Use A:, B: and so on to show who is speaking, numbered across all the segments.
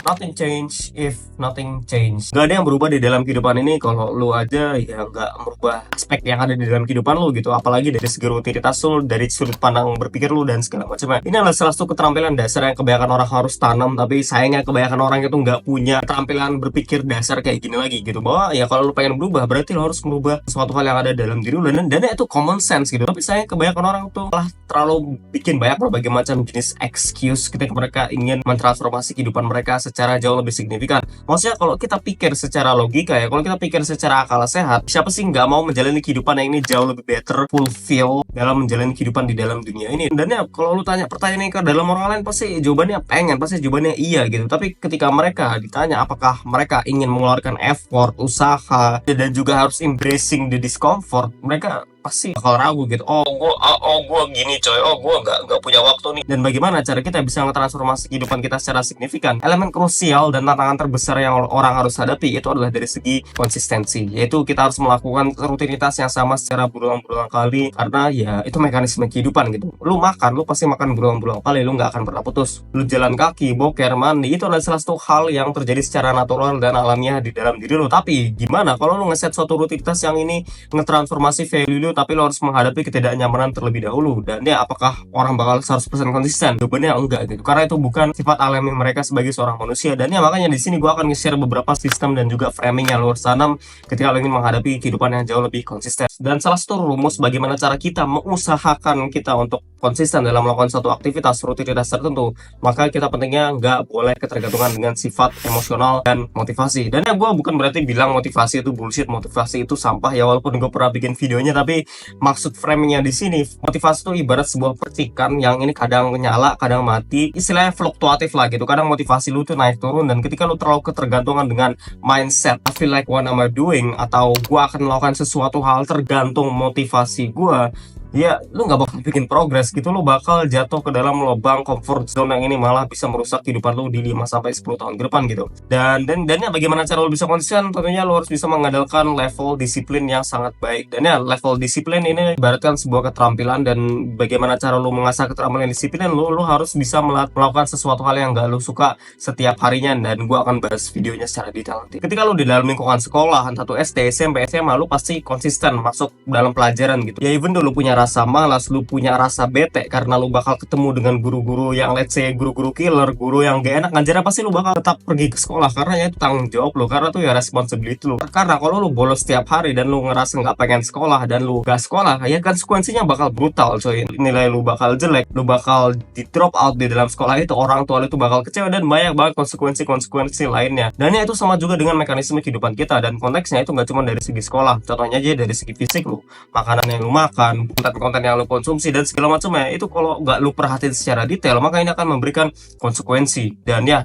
A: nothing change if nothing change. Gak ada yang berubah di dalam kehidupan ini kalau lu aja ya gak merubah aspek yang ada di dalam kehidupan lu gitu. Apalagi dari segi rutinitas lu, dari sudut pandang berpikir lu dan segala macamnya. Ini adalah salah satu keterampilan dasar yang kebanyakan orang harus tanam, tapi sayangnya kebanyakan orang itu nggak punya keterampilan berpikir dasar kayak gini lagi gitu. Bahwa ya kalau lu pengen berubah berarti lu harus merubah sesuatu hal yang ada dalam diri lu, dan itu common sense gitu. Tapi sayang kebanyakan orang tuh malah terlalu bikin banyak berbagai macam jenis excuse ketika mereka ingin mentransformasi kehidupan mereka secara jauh lebih signifikan. Maksudnya kalau kita pikir secara logika ya, kalau kita pikir secara akal sehat, siapa sih nggak mau menjalani kehidupan yang ini jauh lebih better, fulfill dalam menjalani kehidupan di dalam dunia ini. Dan ya kalau lu tanya pertanyaan ini ke dalam orang lain, pasti jawabannya pengen, pasti jawabannya iya gitu. Tapi ketika mereka ditanya apakah mereka ingin mengeluarkan effort, usaha, dan juga harus embracing the discomfort, mereka pasti bakal ragu gitu. Gua gini coy, gua nggak punya waktu nih. Dan bagaimana cara kita bisa ngetransformasi kehidupan kita secara signifikan? Elemen krusial dan tantangan terbesar yang orang harus hadapi itu adalah dari segi konsistensi, yaitu kita harus melakukan rutinitas yang sama secara berulang-ulang kali, karena ya itu mekanisme kehidupan gitu. Lu makan, lu pasti makan berulang-ulang kali, lu nggak akan pernah putus. Lu jalan kaki, boker, mandi, itu adalah salah satu hal yang terjadi secara natural dan alamiah di dalam diri lu. Tapi gimana kalau lu ngeset suatu rutinitas yang ini ngetransformasi value lu, tapi lo harus menghadapi ketidaknyamanan terlebih dahulu? Dan ya apakah orang bakal 100% konsisten? Jawabannya enggak gitu, karena itu bukan sifat alami mereka sebagai seorang manusia. Dan ya makanya di sini gue akan nge-share beberapa sistem dan juga framing yang lo harus tanam ketika lo ingin menghadapi kehidupan yang jauh lebih konsisten. Dan salah satu rumus bagaimana cara kita mengusahakan kita untuk konsisten dalam melakukan suatu aktivitas rutinitas tertentu, maka kita pentingnya nggak boleh ketergantungan dengan sifat emosional dan motivasi. Dan ya gue bukan berarti bilang motivasi itu bullshit, motivasi itu sampah ya, walaupun gue pernah bikin videonya. Tapi maksud framingnya di sini, motivasi itu ibarat sebuah percikan yang ini kadang nyala, kadang mati, istilahnya fluktuatif lah gitu. Kadang motivasi lu tuh naik turun, dan ketika lu terlalu ketergantungan dengan mindset I feel like what am I doing, atau gua akan melakukan sesuatu hal tergantung motivasi gua, ya lu nggak bakal bikin progres gitu. Lu bakal jatuh ke dalam lubang comfort zone yang ini malah bisa merusak kehidupan lu di 5-10 tahun ke depan gitu. Dan ya bagaimana cara lu bisa konsisten? Tentunya lu harus bisa mengandalkan level disiplin yang sangat baik. Dan ya level disiplin ini ibaratkan sebuah keterampilan, dan bagaimana cara lu mengasah keterampilan disiplin, lu harus bisa melakukan sesuatu hal yang gak lu suka setiap harinya. Dan gua akan bahas videonya secara detail nanti. Ketika lu di dalam lingkungan sekolah, entah itu SD, SMP, SMA, lu pasti konsisten masuk dalam pelajaran gitu. Ya even dulu punya rasa malas, lu punya rasa bete karena lu bakal ketemu dengan guru-guru yang let's say guru-guru killer, guru yang gak enak ngajarnya, pasti lu bakal tetap pergi ke sekolah karena ya itu tanggung jawab lu, karena tuh ya responsibility lu. Karena kalau lu bolos setiap hari dan lu ngerasa nggak pengen sekolah dan lu gak sekolah, ya konsekuensinya bakal brutal coy. Nilai lu bakal jelek, lu bakal di drop out di dalam sekolah itu, orang tua lu itu bakal kecewa, dan banyak banget konsekuensi lainnya. Dan ya itu sama juga dengan mekanisme kehidupan kita, dan konteksnya itu nggak cuma dari segi sekolah. Contohnya aja dari segi fisik lu, makanan yang lu makan, konten yang lu konsumsi dan segala macamnya, itu kalau nggak lu perhatiin secara detail, maka ini akan memberikan konsekuensi. Dan ya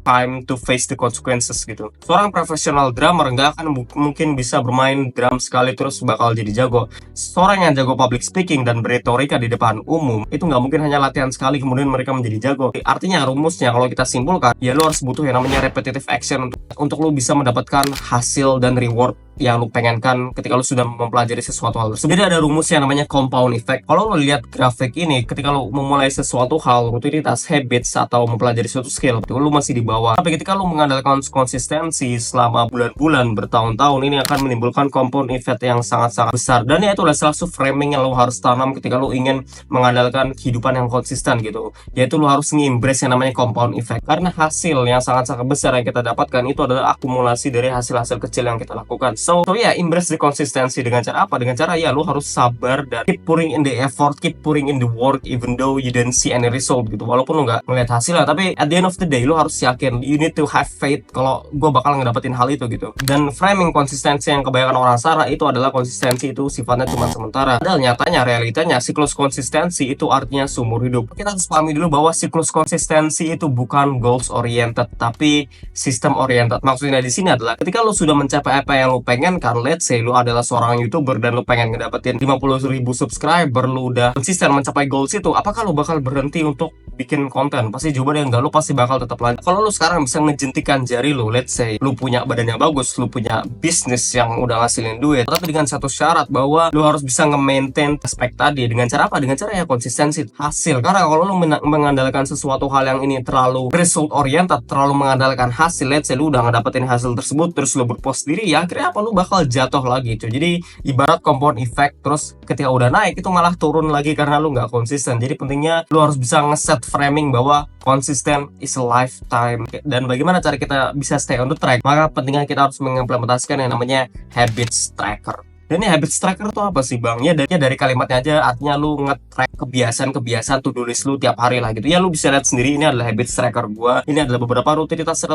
A: time to face the consequences gitu. Seorang profesional drummer nggak akan mungkin bisa bermain drum sekali terus bakal jadi jago. Seorang yang jago public speaking dan berretorika di depan umum itu nggak mungkin hanya latihan sekali kemudian mereka menjadi jago. Artinya rumusnya kalau kita simpulkan, ya lo harus butuh yang namanya repetitive action untuk lo bisa mendapatkan hasil dan reward yang lu pengenkan ketika lu sudah mempelajari sesuatu hal tersebut. Jadi ada rumus yang namanya compound effect. Kalau lu lihat grafik ini, ketika lu memulai sesuatu hal, rutinitas, habits, atau mempelajari suatu skill, lu masih di bawah. Tapi ketika lu mengandalkan konsistensi selama bulan-bulan, bertahun-tahun, ini akan menimbulkan compound effect yang sangat-sangat besar. Dan ya itu adalah salah satu framing yang lu harus tanam ketika lu ingin mengandalkan kehidupan yang konsisten gitu. Yaitu lu harus nge-embrace yang namanya compound effect. Karena hasil yang sangat-sangat besar yang kita dapatkan itu adalah akumulasi dari hasil-hasil kecil yang kita lakukan. So ya, embrace the consistency dengan cara apa? Dengan cara ya lu harus sabar dan keep pouring in the effort, keep pouring in the work even though you don't see any result gitu. Walaupun lu nggak melihat hasilnya, tapi at the end of the day lu harus yakin, you need to have faith kalau gue bakal ngedapetin hal itu gitu. Dan framing konsistensi yang kebanyakan orang salah itu adalah konsistensi itu sifatnya cuma sementara. Padahal nyatanya, realitanya siklus konsistensi itu artinya seumur hidup. Kita harus pahami dulu bahwa siklus konsistensi itu bukan goals oriented tapi system oriented. Maksudnya di sini adalah ketika lu sudah mencapai apa yang lu pengen pengen kan, let's say lu adalah seorang YouTuber dan lu pengen ngedapetin 50.000 subscriber, lu udah konsisten mencapai goals itu, apakah lu bakal berhenti untuk bikin konten? Pasti jawabannya enggak, lu pasti bakal tetap lanjut. Kalau lu sekarang bisa ngejentikan jari lu, let's say lu punya badan yang bagus, lu punya bisnis yang udah ngasilin duit, tapi dengan satu syarat bahwa lu harus bisa nge-maintain aspek tadi. Dengan cara apa? Dengan cara ya konsistensi hasil. Karena kalau lu mengandalkan sesuatu hal yang ini terlalu result oriented, terlalu mengandalkan hasil, let's say lu udah ngedapetin hasil tersebut terus lu berpost diri, ya akhirnya apa, lu bakal jatuh lagi cuy. Jadi ibarat compound effect, terus ketika udah naik itu malah turun lagi karena lu nggak konsisten. Jadi pentingnya lu harus bisa ngeset framing bahwa konsisten is a lifetime. Dan bagaimana cara kita bisa stay on the track? Maka pentingnya kita harus mengimplementasikan yang namanya habits tracker. Dan ini habits tracker tuh apa sih bang? Ya dari kalimatnya aja artinya lu nge-track kebiasaan-kebiasaan to-do list lu tiap hari lah gitu. Ya lu bisa lihat sendiri, ini adalah habits tracker gua. Ini adalah beberapa rutinitas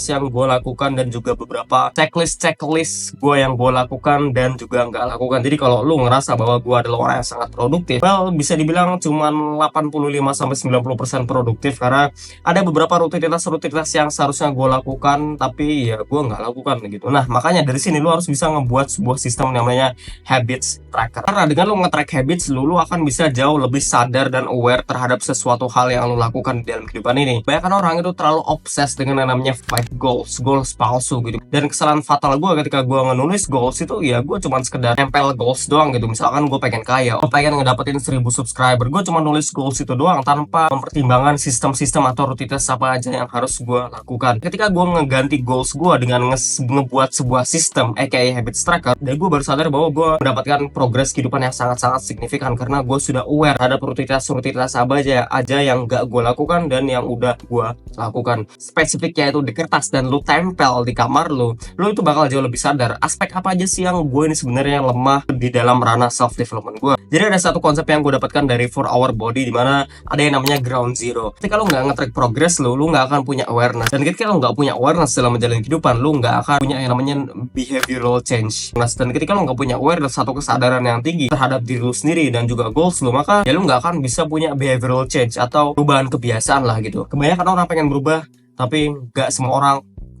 A: yang gua lakukan dan juga beberapa checklist gua yang gua lakukan dan juga nggak lakukan. Jadi kalau lu ngerasa bahwa gua adalah orang yang sangat produktif, well bisa dibilang cuman 85-90% produktif karena ada beberapa rutinitas yang seharusnya gua lakukan tapi ya gua nggak lakukan gitu. Nah, makanya dari sini lu harus bisa ngebuat sebuah sistem namanya habits tracker. Karena dengan lu nge-track habits lu akan bisa jauh lebih sadar dan aware terhadap sesuatu hal yang lu lakukan di dalam kehidupan ini. Banyak orang itu terlalu obses dengan yang namanya fake goals palsu gitu. Dan kesalahan fatal gue ketika gue ngenulis goals itu ya gue cuma sekedar nempel goals doang gitu. Misalkan gue pengen kaya, gue pengen ngedapetin 1000 subscriber, gue cuma nulis goals itu doang tanpa mempertimbangkan sistem-sistem atau rutinitas apa aja yang harus gue lakukan. Ketika gue ngeganti goals gue dengan ngebuat sebuah sistem aka habits tracker, dan gue baru sadar bahwa gue mendapatkan progres kehidupan yang sangat-sangat signifikan karena gue sudah aware ada rutinitas apa aja yang gak gue lakukan dan yang udah gue lakukan. Spesifiknya itu di kertas dan lu tempel di kamar lu itu bakal jauh lebih sadar aspek apa aja sih yang gue ini sebenarnya lemah di dalam ranah self development gue. Jadi ada satu konsep yang gue dapatkan dari 4 Hour Body, dimana ada yang namanya ground zero. Ketika lu nggak nge-track progress lu nggak akan punya awareness, dan ketika lu nggak punya awareness dalam menjalani kehidupan, lu nggak akan punya yang namanya behavioral change. Dan ketika lu nggak punya awareness, satu kesadaran yang tinggi terhadap diri lu sendiri dan juga goals lu, maka ya lu nggak akan bisa punya behavioral change atau perubahan kebiasaan lah gitu. Kebanyakan orang pengen berubah, tapi nggak semua orang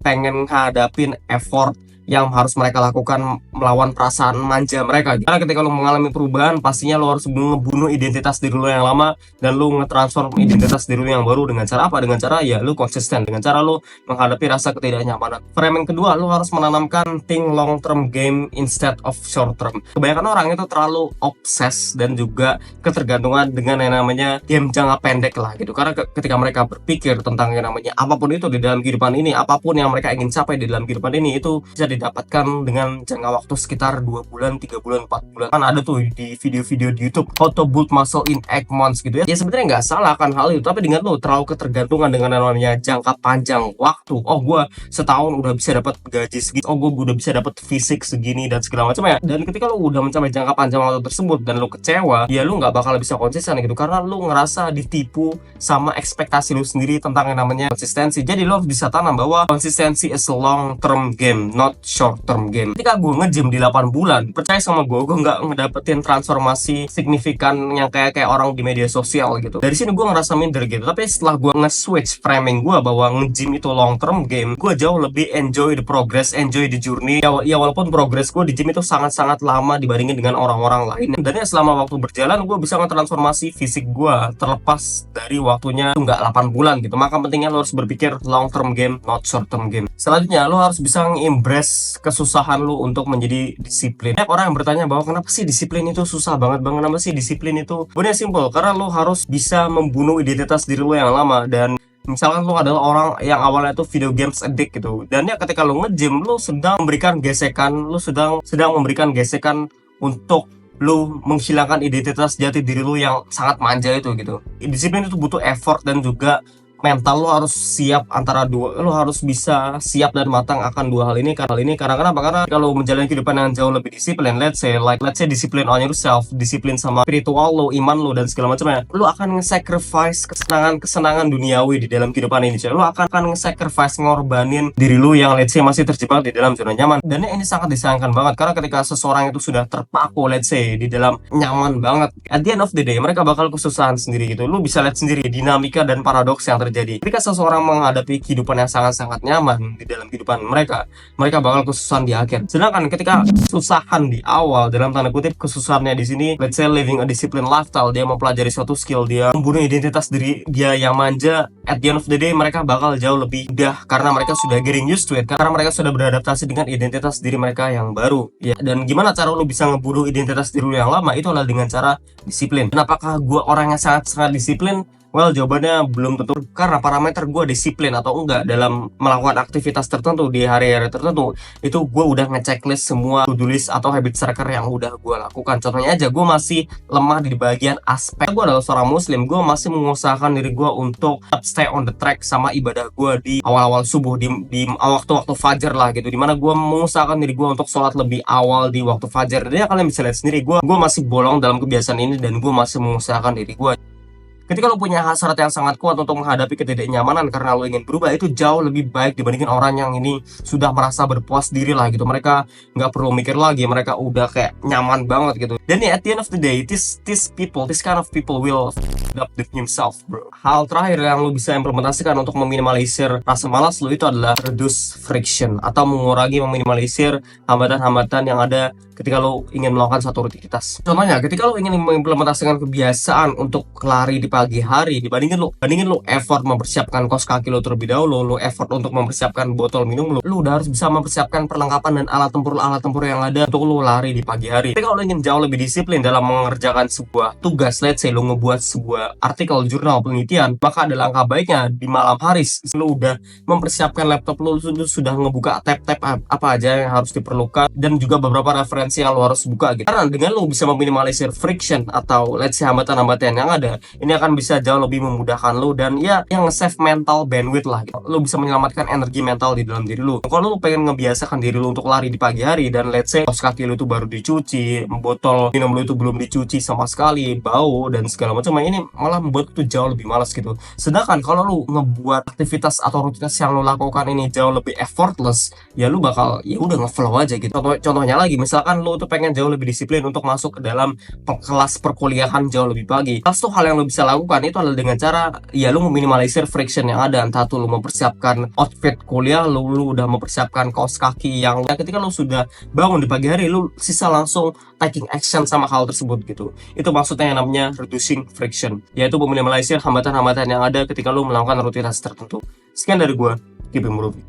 A: pengen hadapin effort yang harus mereka lakukan melawan perasaan manja mereka. Karena ketika lo mengalami perubahan, pastinya lo harus ngebunuh identitas diri lo yang lama dan lo nge-transform identitas diri lo yang baru. Dengan cara apa? Dengan cara ya lo konsisten, dengan cara lo menghadapi rasa ketidaknyamanan. Framing kedua, lo harus menanamkan think long term game instead of short term. Kebanyakan orang itu terlalu obses dan juga ketergantungan dengan yang namanya game jangka pendek lah gitu. Karena ketika mereka berpikir tentang yang namanya apapun itu di dalam kehidupan ini, apapun yang mereka ingin capai di dalam kehidupan ini, itu bisa didapatkan dengan jangka waktu sekitar 2 bulan, 3 bulan, 4 bulan. Kan ada tuh di video-video di YouTube how to build muscle in 8 months gitu ya. Ya sebenarnya nggak salah kan hal itu, tapi dengan lo terlalu ketergantungan dengan namanya jangka panjang waktu. Oh, gue setahun udah bisa dapat gaji segini. Oh, gue udah bisa dapat fisik segini dan segala macam ya. Dan ketika lo udah mencapai jangka panjang waktu tersebut dan lo kecewa, ya lo nggak bakal bisa konsisten gitu karena lo ngerasa ditipu sama ekspektasi lo sendiri tentang yang namanya konsistensi. Jadi lo harus bisa tanam bahwa konsistensi is a long term game, not short term game. Ketika gue nge-gym di 8 bulan, percaya sama gue nggak ngedapetin transformasi signifikan yang kayak orang di media sosial gitu. Dari sini gue ngerasa minder gitu. Tapi setelah gue nge-switch framing gue bahwa nge-gym itu long term game, gue jauh lebih enjoy the progress, enjoy the journey. Ya walaupun progress gue di gym itu sangat-sangat lama dibandingin dengan orang-orang lain. Dan ya selama waktu berjalan, gue bisa ngetransformasi fisik gue terlepas dari waktunya itu nggak 8 bulan gitu. Maka pentingnya lo harus berpikir long term game, not short term game. Selanjutnya, lo harus bisa nge-embrace kesusahan lu untuk menjadi disiplin. Banyak orang yang bertanya bahwa kenapa sih disiplin itu susah banget bang, kenapa sih disiplin itu? Bener simple, karena lu harus bisa membunuh identitas diri lu yang lama. Dan misalkan lu adalah orang yang awalnya tuh video games addict gitu, dan ya ketika lu nge-gym, lu sedang memberikan gesekan, lu sedang memberikan gesekan untuk lu menghilangkan identitas jati diri lu yang sangat manja itu gitu. Disiplin itu butuh effort dan juga mental lo harus siap antara dua. Lo harus bisa siap dan matang akan dua hal ini. Karena kenapa? Karena kalau menjalani kehidupan yang jauh lebih disiplin, let's say disiplin on yourself, disiplin sama spiritual lo, iman lo dan segala macamnya, lo akan nge-sacrifice kesenangan duniawi di dalam kehidupan ini. Lo akan nge-sacrifice ngorbanin diri lo yang let's say masih terjebak di dalam zona nyaman. Dan ini sangat disayangkan banget karena ketika seseorang itu sudah terpaku let's say di dalam nyaman banget, at the end of the day mereka bakal kesusahan sendiri gitu. Lo bisa lihat sendiri dinamika dan paradoks yang terjadi terjadi. Ketika seseorang menghadapi kehidupan yang sangat-sangat nyaman di dalam kehidupan mereka bakal kesusahan di akhir. Sedangkan ketika kesusahan di awal, dalam tanda kutip kesusahannya di sini, let's say living a disciplined lifestyle, dia mempelajari suatu skill, dia membunuh identitas diri dia yang manja, at the end of the day mereka bakal jauh lebih mudah karena mereka sudah getting used to it, karena mereka sudah beradaptasi dengan identitas diri mereka yang baru. Ya, dan gimana cara lu bisa ngebunuh identitas diri lu yang lama? Itu adalah dengan cara disiplin. Dan apakah gue orang yang sangat disiplin? Well, jawabannya belum tentu, karena parameter gue disiplin atau enggak dalam melakukan aktivitas tertentu di hari-hari tertentu, itu gue udah ngechecklist semua to-do list atau habit tracker yang udah gue lakukan. Contohnya aja, gue masih lemah di bagian aspek. Gue adalah seorang muslim, gue masih mengusahakan diri gue untuk stay on the track sama ibadah gue di awal-awal subuh, di waktu-waktu fajar lah gitu, dimana gue mengusahakan diri gue untuk sholat lebih awal di waktu fajar. Dan ya kalian bisa lihat sendiri, gue masih bolong dalam kebiasaan ini dan gue masih mengusahakan diri gue. Ketika lo punya hasrat yang sangat kuat untuk menghadapi ketidaknyamanan karena lo ingin berubah, itu jauh lebih baik dibandingin orang yang ini sudah merasa berpuas diri lah gitu. Mereka nggak perlu mikir lagi, mereka udah kayak nyaman banget gitu. Dan ya, at the end of the day, this kind of people will up with himself, bro. Hal terakhir yang lo bisa implementasikan untuk meminimalisir rasa malas lo itu adalah reduce friction, atau mengurangi, meminimalisir hambatan-hambatan yang ada ketika lo ingin melakukan satu rutinitas. Contohnya, ketika lo ingin mengimplementasikan kebiasaan untuk lari di pagi hari, dibandingin lo effort mempersiapkan kaos kaki lo terlebih dahulu, lo effort untuk mempersiapkan botol minum lo udah harus bisa mempersiapkan perlengkapan dan alat tempur yang ada untuk lo lari di pagi hari. Ketika lo ingin jauh lebih disiplin dalam mengerjakan sebuah tugas, let's say lo ngebuat sebuah artikel jurnal penelitian, maka ada langkah baiknya di malam hari lo udah mempersiapkan laptop lo sudah ngebuka tab-tab apa aja yang harus diperlukan, dan juga beberapa referensi yang lo harus buka gitu. Karena dengan lo bisa meminimalisir friction atau let's say hambatan-hambatan yang ada, ini akan bisa jauh lebih memudahkan lo, dan ya yang nge-save mental bandwidth lah gitu. Lo bisa menyelamatkan energi mental di dalam diri lo. Kalau lo pengen ngebiasakan diri lo untuk lari di pagi hari, dan let's say kaos kaki lo itu baru dicuci, botol minum lo itu belum dicuci sama sekali, bau dan segala macam, ini malah membuat itu jauh lebih malas gitu. Sedangkan kalau lo ngebuat aktivitas atau rutinitas yang lo lakukan ini jauh lebih effortless, ya lo bakal ya udah nge-flow aja gitu. Contohnya lagi, misalkan lo tuh pengen jauh lebih disiplin untuk masuk ke dalam kelas perkuliahan jauh lebih pagi. Satu hal yang lo bisa lakukan itu adalah dengan cara ya lu meminimalisir friction yang ada. Entah tuh lu mempersiapkan outfit kuliah, lu udah mempersiapkan kaos kaki yang ya, ketika lu sudah bangun di pagi hari, lu sisa langsung taking action sama hal tersebut gitu. Itu maksudnya yang namanya reducing friction, yaitu meminimalisir hambatan-hambatan yang ada ketika lu melakukan rutinitas tertentu. Sekian dari gua, keep it moving.